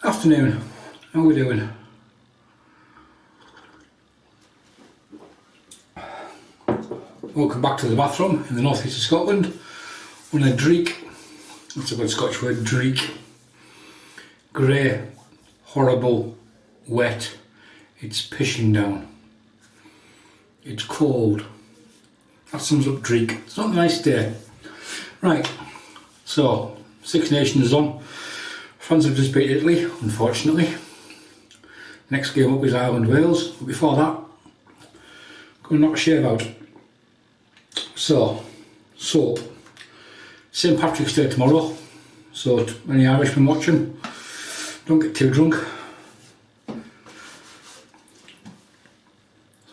Afternoon, how are we doing? Welcome back to the bathroom in the northeast of Scotland. We're in a dreek, that's a good Scottish word, dreek. Grey, horrible, wet, it's pissing down. It's cold. That sums up dreek. It's not a nice day. Right, so Six Nations is on. France have just beat Italy, unfortunately. Next game up is Ireland-Wales, but before that, going to knock a shave out. So, soap. St Patrick's Day tomorrow, so any Irishmen watching, don't get too drunk.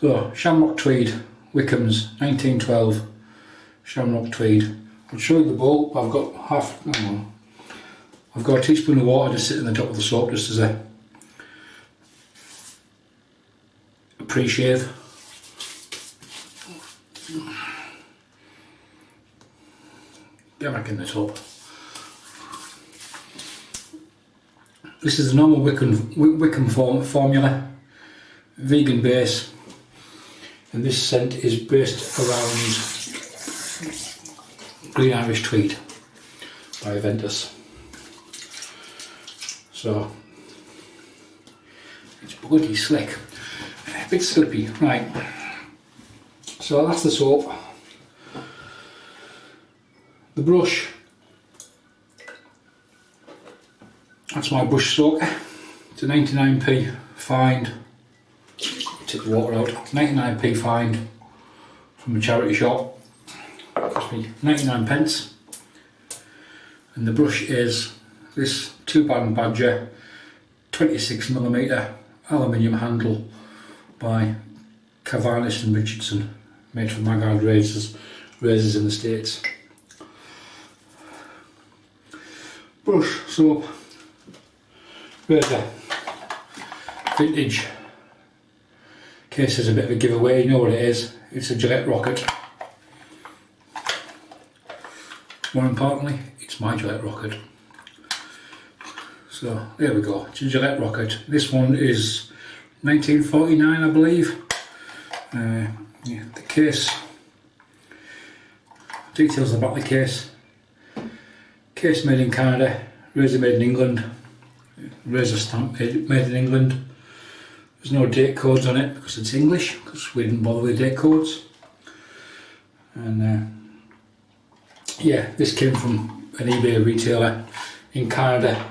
So, Shamrock Tweed, Wickham's, 1912, Shamrock Tweed. I'll show you the bowl, but I've got I've got a teaspoon of water just sitting on the top of the soap just as a pre-shave. Get back in the tub. This is the normal Wickham formula, vegan base, and this scent is based around Green Irish Tweed by Ventus. So it's bloody slick, a bit slippy, right? So that's the soap. The brush, that's my brush soaker. It's a 99p find. Take the water out. 99p find from a charity shop. Cost me 99 pence. And the brush is this 2-pound Badger 26mm aluminium handle by Carnavis and Richardson, made from Magard razors in the States. Brush, soap, Vera, vintage. Case is a bit of a giveaway, you know what it is. It's a Gillette rocket. More importantly, it's my Gillette rocket. So there we go, it's a Gillette rocket. This one is 1949, I believe. Yeah, the case, details about the case. Case made in Canada, razor made in England, razor stamp made in England. There's no date codes on it because it's English, because we didn't bother with date codes. And yeah, this came from an eBay retailer in Canada.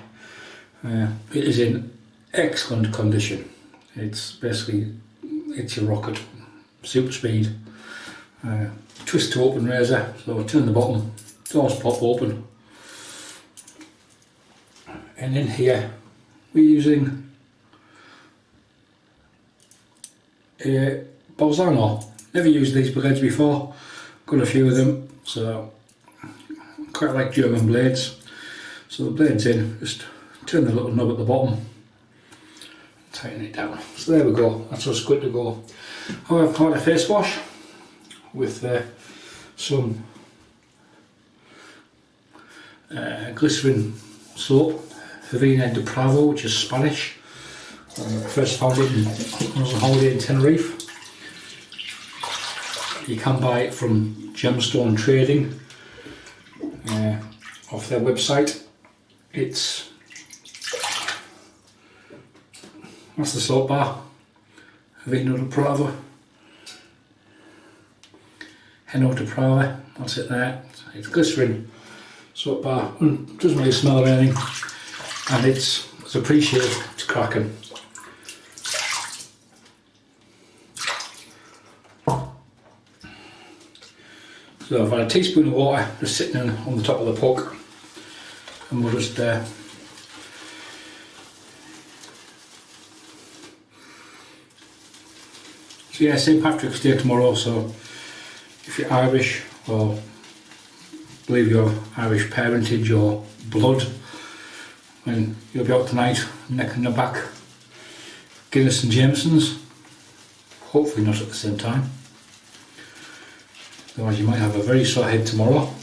It is in excellent condition. It's basically, it's your rocket, super speed. Twist to open razor, so turn the bottom, doors pop open. And in here we're using a Bolzano. Never used these blades before, got a few of them, so quite like German blades. So the blade's in, just turn the little knob at the bottom, tighten it down. So there we go, that's us good to go. I've got a face wash with some glycerin soap, Vera de Pravo, which is Spanish. First found it when I was on holiday in Tenerife. You can buy it from Gemstone Trading off their website. That's the soap bar, Vera de Pravo. Heno de Pravo, that's it there. It's glycerin soap bar, doesn't really smell of anything, and it's a pre-shave, it's cracking. So I've had a teaspoon of water just sitting on the top of the puck, and we'll just so yeah, St Patrick's Day tomorrow, so if you're Irish or believe you have Irish parentage or blood, then you'll be out tonight, neck and the back, Guinness and Jameson's, hopefully not at the same time, otherwise you might have a very sore head tomorrow.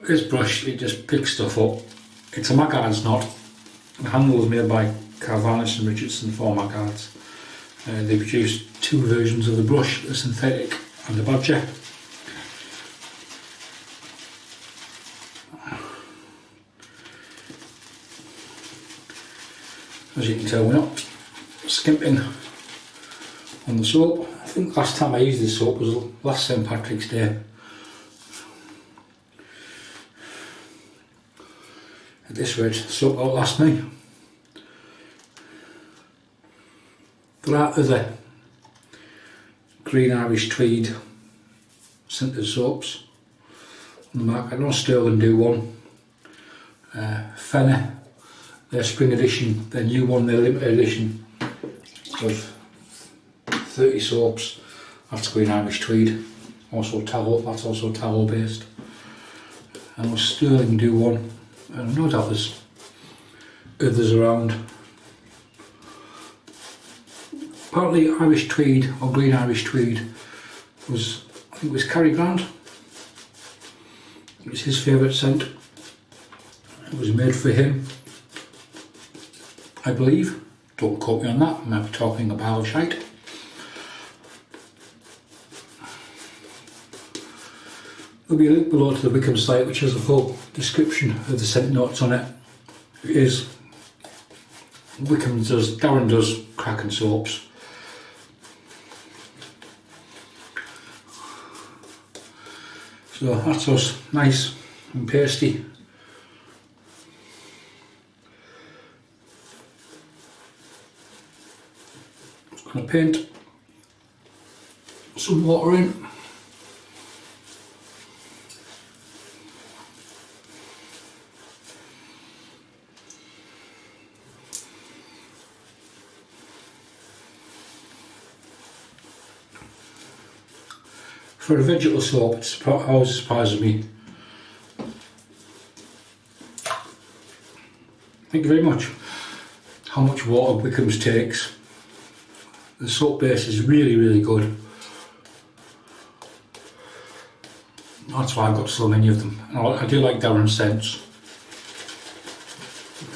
This brush, it just picks stuff up It's a Maggard's knot. The handle was made by Carnavis and Richardson for Maggard's. They produced two versions of the brush, the synthetic and the badger. As you can tell, we're not skimping on the soap. I think last time I used this soap was last St Patrick's Day. At this rate, soap won't last me. There are other green Irish tweed scented soaps on the market. I know Sterling do one. Fenner, their spring edition, their new one, their limited edition of 30 soaps. That's green Irish tweed. Also tallow, that's also tallow based. I know Sterling do one. And no doubt there's others around. Partly Irish tweed or green Irish tweed was, I think it was Cary Grant. It was his favourite scent. It was made for him, I believe. Don't quote me on that, I might be talking a pile of shite. There'll be a link below to the Wickham site which has a full description of the scent notes on it. It is Darren does cracking soaps. So that's us, nice and pasty. Just going to paint some water in. For a vegetable soap, it always surprises me. Thank you very much. How much water Wickham's takes. The soap base is really, really good. That's why I've got so many of them. I do like Darren's scents.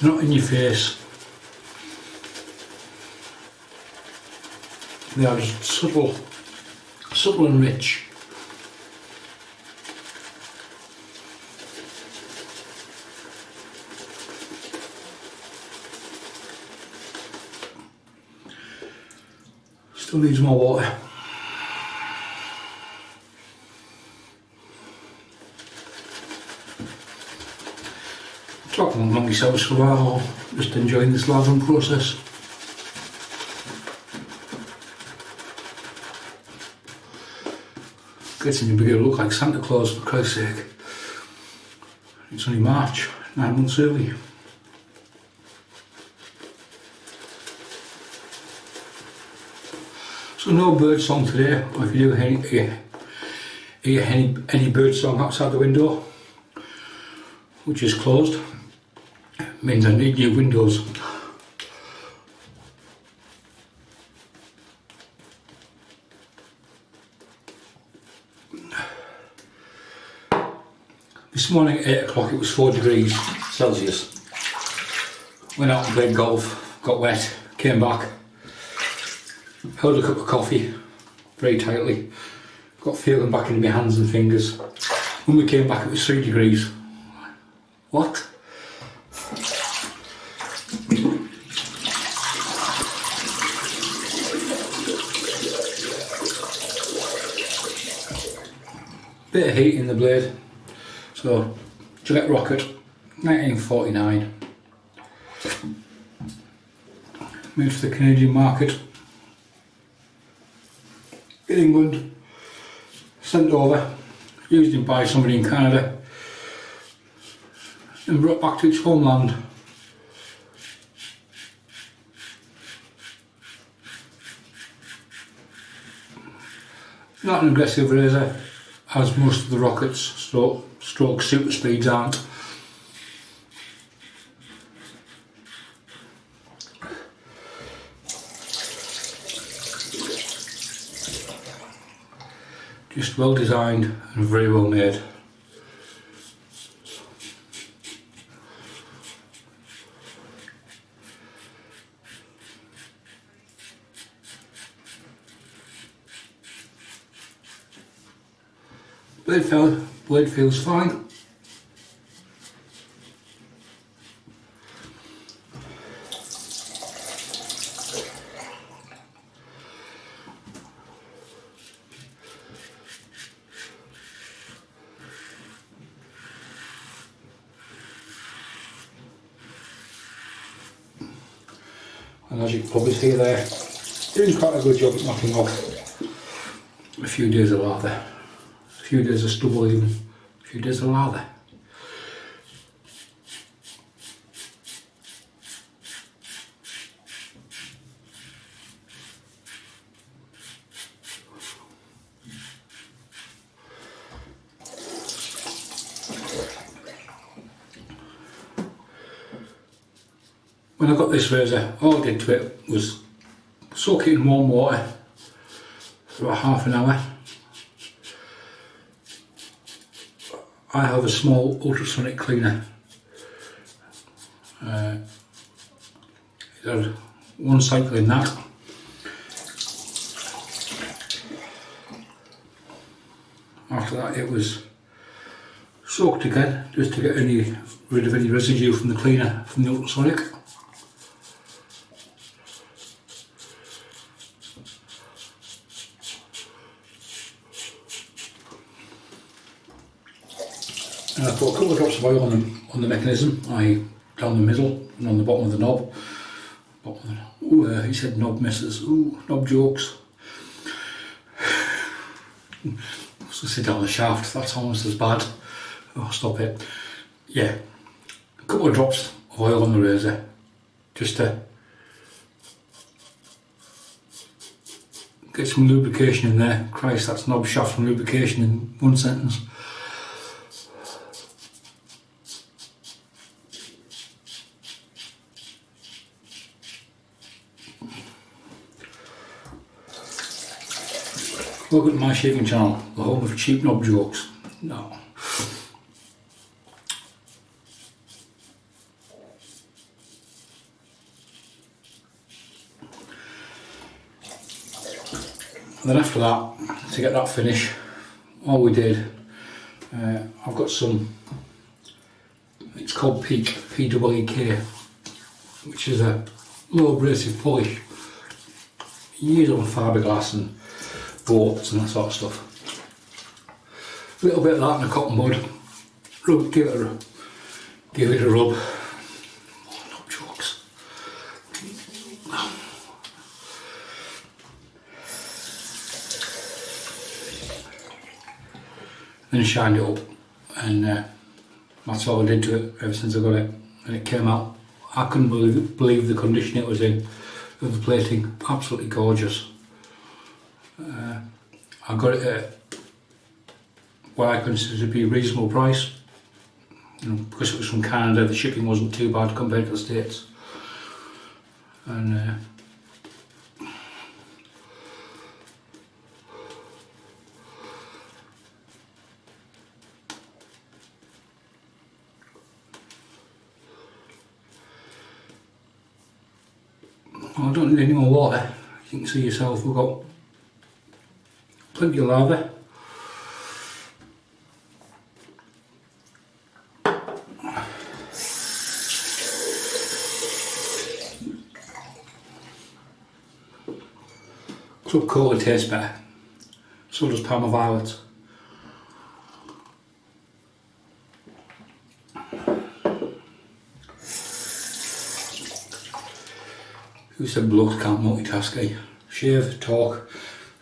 They're not in your face. They are just subtle and rich. Still needs more water. Talking among yourselves for a while, just enjoying this lavering process. Getting you bigger to look like Santa Claus, for Christ's sake. It's only March, 9 months early. So no bird song today, or if you do hear any bird song outside the window, which is closed, it means I need new windows. This morning at 8 o'clock it was 4 degrees Celsius. Went out and played golf, got wet, came back, held a cup of coffee very tightly, got feeling back into my hands and fingers. When we came back it was 3 degrees. What? Bit of heat in the blade. So, Gillette Rocket, 1949. Made for the Canadian market. In England. Sent over. Used it by somebody in Canada. And brought back to its homeland. Not an aggressive razor, as most of the Rockets stroke super speeds aren't. Just well designed and very well made. blade feels fine. And as you can probably see there, doing quite a good job at knocking off a few days of lather, a few days of stubble even, a few days of lather. When I got this razor, all I did to it was soak it in warm water for about half an hour. I have a small ultrasonic cleaner. It had one cycle in that. After that it was soaked again, just to get rid of any residue from the cleaner, from the ultrasonic. And I put a couple of drops of oil on the mechanism, down the middle and on the bottom of the knob. Ooh, he said knob misses. Ooh, knob jokes. So sit down the shaft, that's almost as bad. Oh, stop it. Yeah, a couple of drops of oil on the razor, just to get some lubrication in there. Christ, that's knob shaft and lubrication in one sentence. Welcome to my shaving channel, the home of cheap knob jokes. No. And then after that, to get that finish, all we did, I've got some, it's called Peak, P-E-E-K, which is a low abrasive polish. You use it on fiberglass and boats and that sort of stuff. A little bit of that and a cotton bud. Give it a rub. Oh, knob jokes. Then shined it up, and that's all I did to it ever since I got it. And it came out, I couldn't believe the condition it was in, of the plating. Absolutely gorgeous. I got it at what I consider to be a reasonable price. You know, because it was from Canada, the shipping wasn't too bad compared to the States. And I don't need any more water. You can see yourself, we've got plenty of lather. Club Cola tastes better, so does Parma Violet. Who said blokes can't multitask, eh? Shave, talk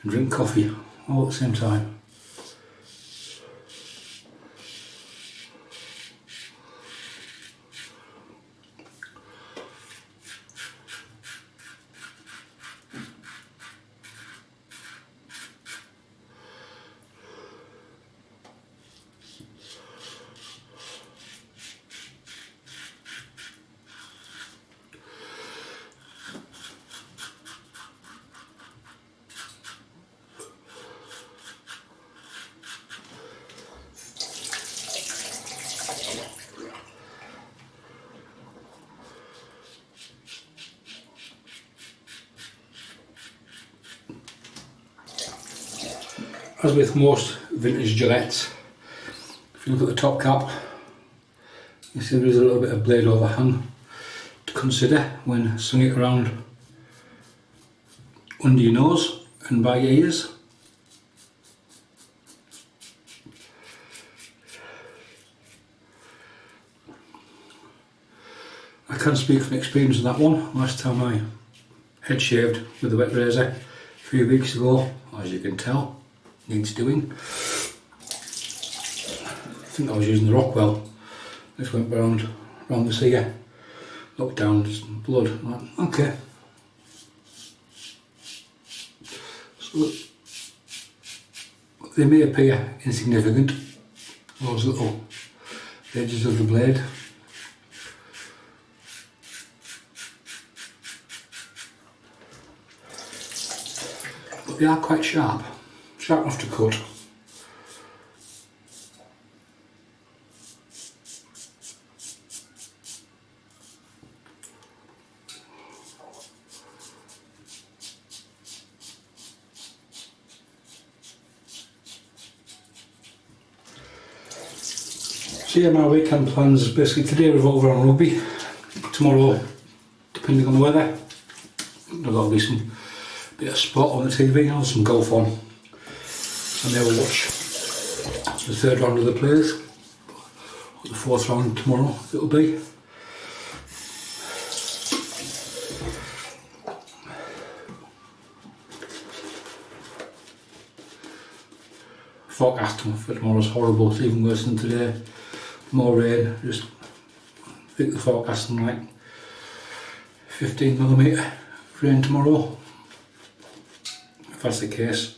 and drink coffee all at the same time. as with most vintage Gillettes, if you look at the top cap, you see there is a little bit of blade overhang to consider when swinging it around under your nose and by your ears. I can speak from experience on that one. Last time I head shaved with a wet razor a few weeks ago, as you can tell, needs doing. I think I was using the Rockwell. Just went round this ear, looked down, just blood. Like, okay. So they may appear insignificant, those little edges of the blade. But they are quite sharp enough to cut. So yeah, my weekend plans basically today revolve around rugby. Tomorrow, depending on the weather, there'll got to be some bit of sport on the TV, and some golf on. And they will watch the third round of the players, or the fourth round tomorrow it'll be. Forecast for tomorrow's horrible, it's even worse than today. More rain, just I think the forecast on like 15mm rain tomorrow, if that's the case.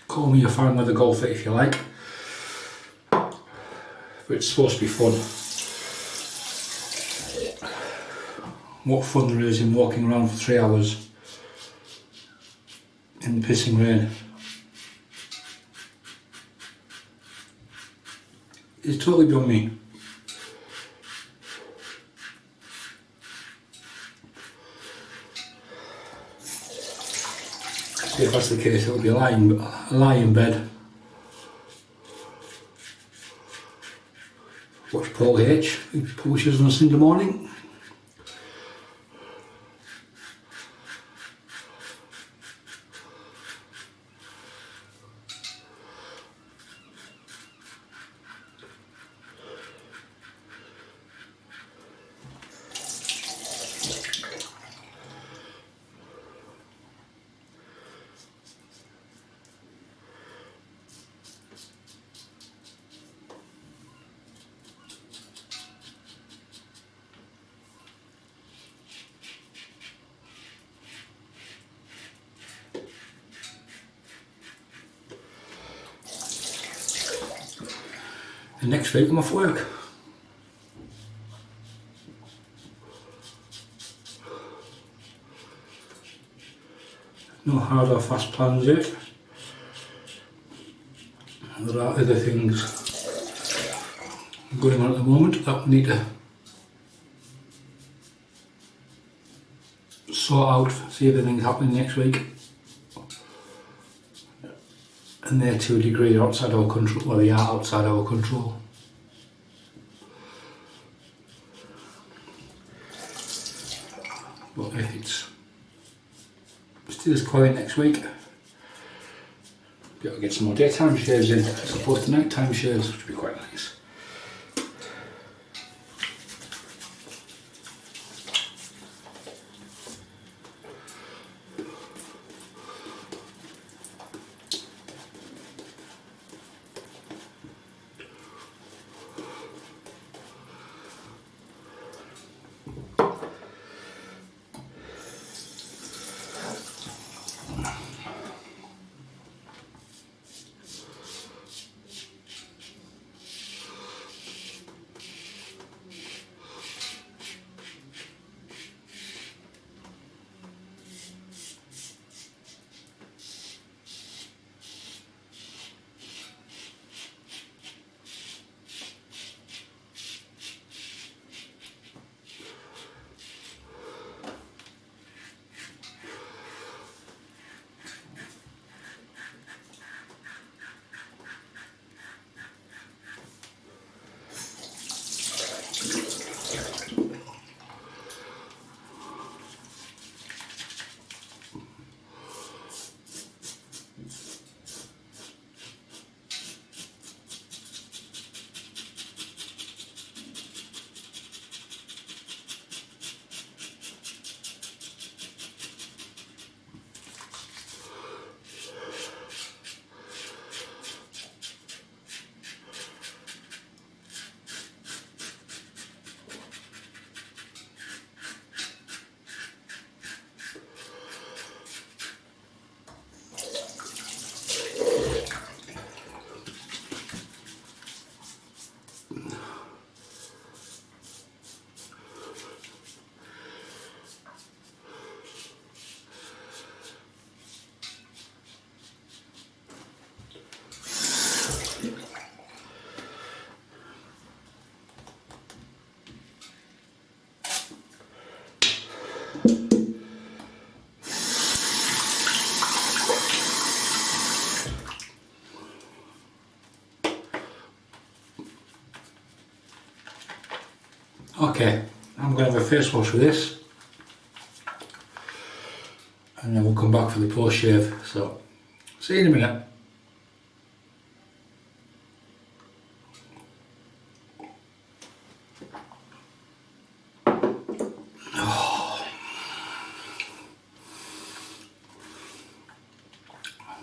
Call me a fan weather golfer if you like, but it's supposed to be fun. What fun there is in walking around for 3 hours in the pissing rain. It's totally beyond me. If that's the case, it'll be a lie in bed, watch Paul H, who publishes on a Sunday morning. And next week I'm off work. No hard or fast plans yet. There are other things going on at the moment that we need to sort out, see if anything's happening next week. And they're to a degree outside our control, well they are outside our control. But if it's still as quiet next week, got to get some more daytime shaves in as opposed to nighttime shaves, which would be quite nice. Okay, I'm going to have a face wash with this, and then we'll come back for the post shave. So, see you in a minute.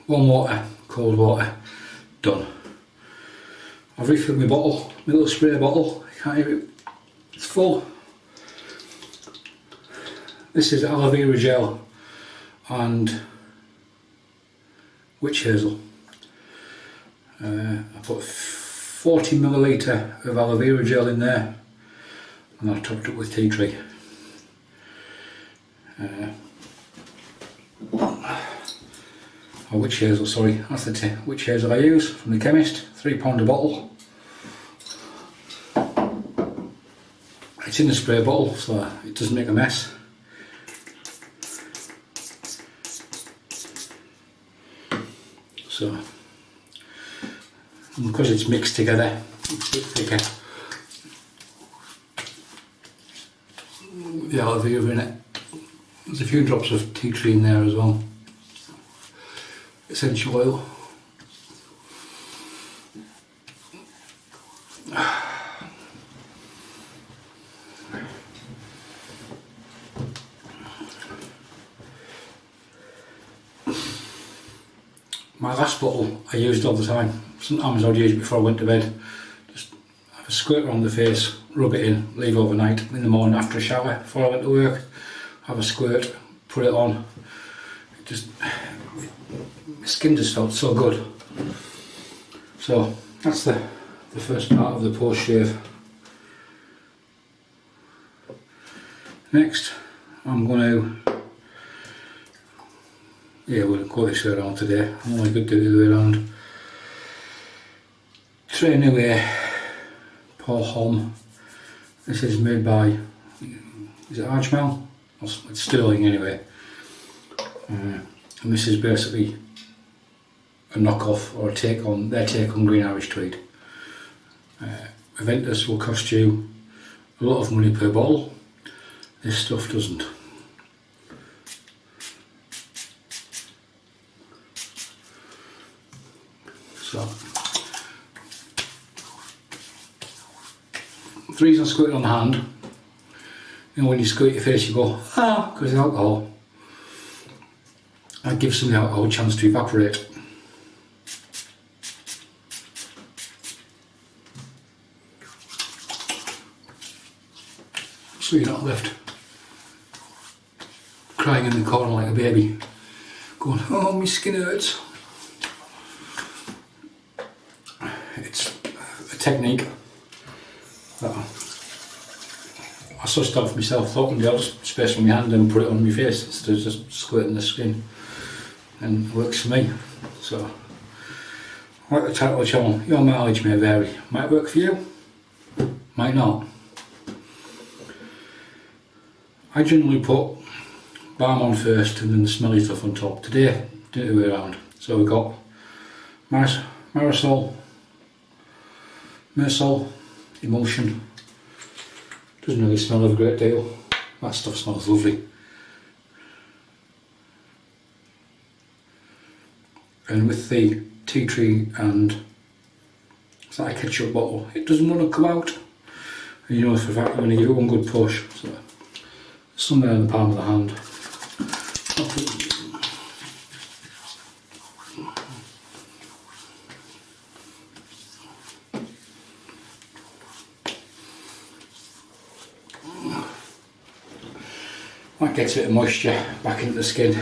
Warm water, cold water, done. I've refilled my bottle, my little spray bottle. You can't hear it. It's full. This is aloe vera gel and witch hazel. I put 40 millilitre of aloe vera gel in there, and I topped it with tea tree. Or witch hazel, sorry, that's the witch hazel I use from the chemist, £3 a bottle. It's in a spray bottle so it doesn't make a mess. So, and because it's mixed together, it's a bit thicker. The aloe vera in it. There's a few drops of tea tree in there as well. Essential oil. My last bottle I used all the time. Sometimes I'd use it before I went to bed. Just have a squirt on the face, rub it in, leave overnight. In the morning after a shower before I went to work, have a squirt, put it on. It just, my skin just felt so good. So that's the first part of the post shave. Next I'm going to, yeah, we'll go this way around today. I'm only good to do the way around. Tray Nuit Paul Hom. This is made by, is it Armaf? It's sterling anyway. And this is basically a knockoff or a take on their take on Green Irish Tweed. Aventus will cost you a lot of money per bottle. This stuff doesn't. So, the reason I squirt it on the hand, you know, when you squirt your face you go, ah, because of alcohol. That gives some of the alcohol a chance to evaporate. So you're not left crying in the corner like a baby, going, oh, my skin hurts. It's a technique that I sussed out for myself, thought I'll just space on my hand and put it on my face instead of just squirting the skin, and it works for me. So, like the title of the channel, your mileage may vary. Might work for you, might not. I generally put balm on first and then the smelly stuff on top. Today, do it the way around. So we've got Myrsol, Emulsion. Doesn't really smell of a great deal. That stuff smells lovely. And with the tea tree and it's like a ketchup bottle, it doesn't want to come out. And you know for a fact you're going to give it one good push. So somewhere in the palm of the hand. That gets a bit of moisture back into the skin.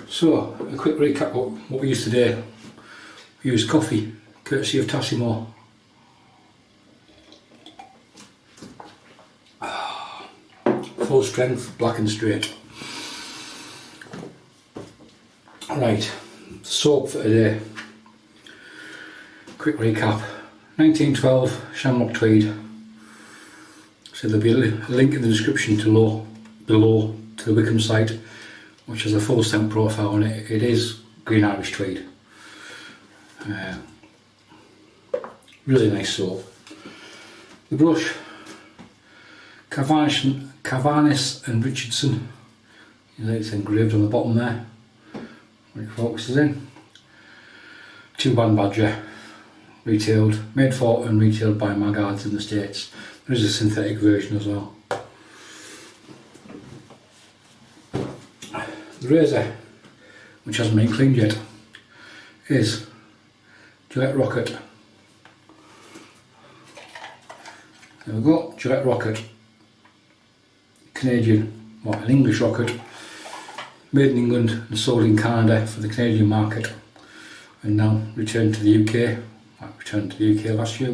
So, a quick recap of what we used today. We used coffee, courtesy of Tassimo. Full strength, black and straight. Right, soap for today. Quick recap. 1912 Shamrock Tweed. So there'll be a link in the description below to the Wickham site, which has a full stamp profile on it. It is Green Irish Tweed. Really nice soap. The brush, Carnavis and Richardson. It's engraved on the bottom there when it focuses in. 2-band badger, made for and retailed by Magards in the States. There is a synthetic version as well. The razor, which hasn't been cleaned yet, is Gillette Rocket. There we go, Gillette Rocket. Canadian, an English rocket, made in England and sold in Canada for the Canadian market, and now returned to the UK. I returned to the UK last year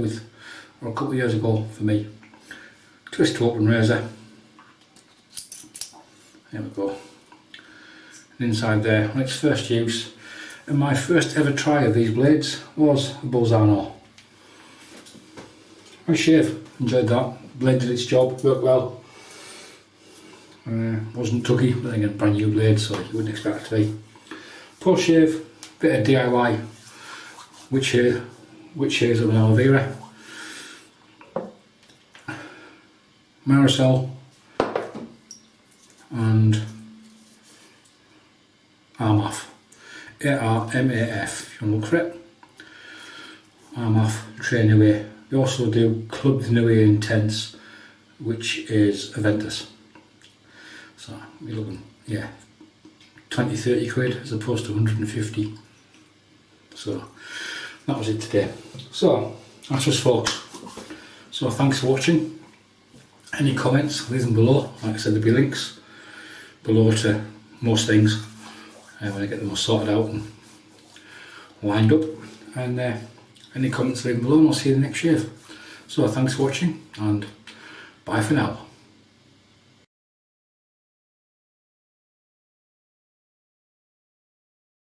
or a couple of years ago for me. Twist to open razor. There we go. And inside there, on its first use, and my first ever try of these blades was a Bolzano. Nice shave, enjoyed that. Blade did its job, worked well. Wasn't tuggy, but again, brand new blade, so you wouldn't expect it to be. Post shave, bit of DIY, witch hairs of an Aloe Vera, Myrsol, and Armaf. ARMAF, if you want to look for it. Armaf Tray Nuit. We also do Club Nuit Intense, which is Aventus. So you're looking, 20-30 quid as opposed to 150. So that was it today. So that's us, folks. So thanks for watching. Any comments, leave them below. Like I said, there'll be links below to most things when I get them all sorted out and lined up. And any comments, leave them below, and I'll see you in the next shave. So thanks for watching, and bye for now.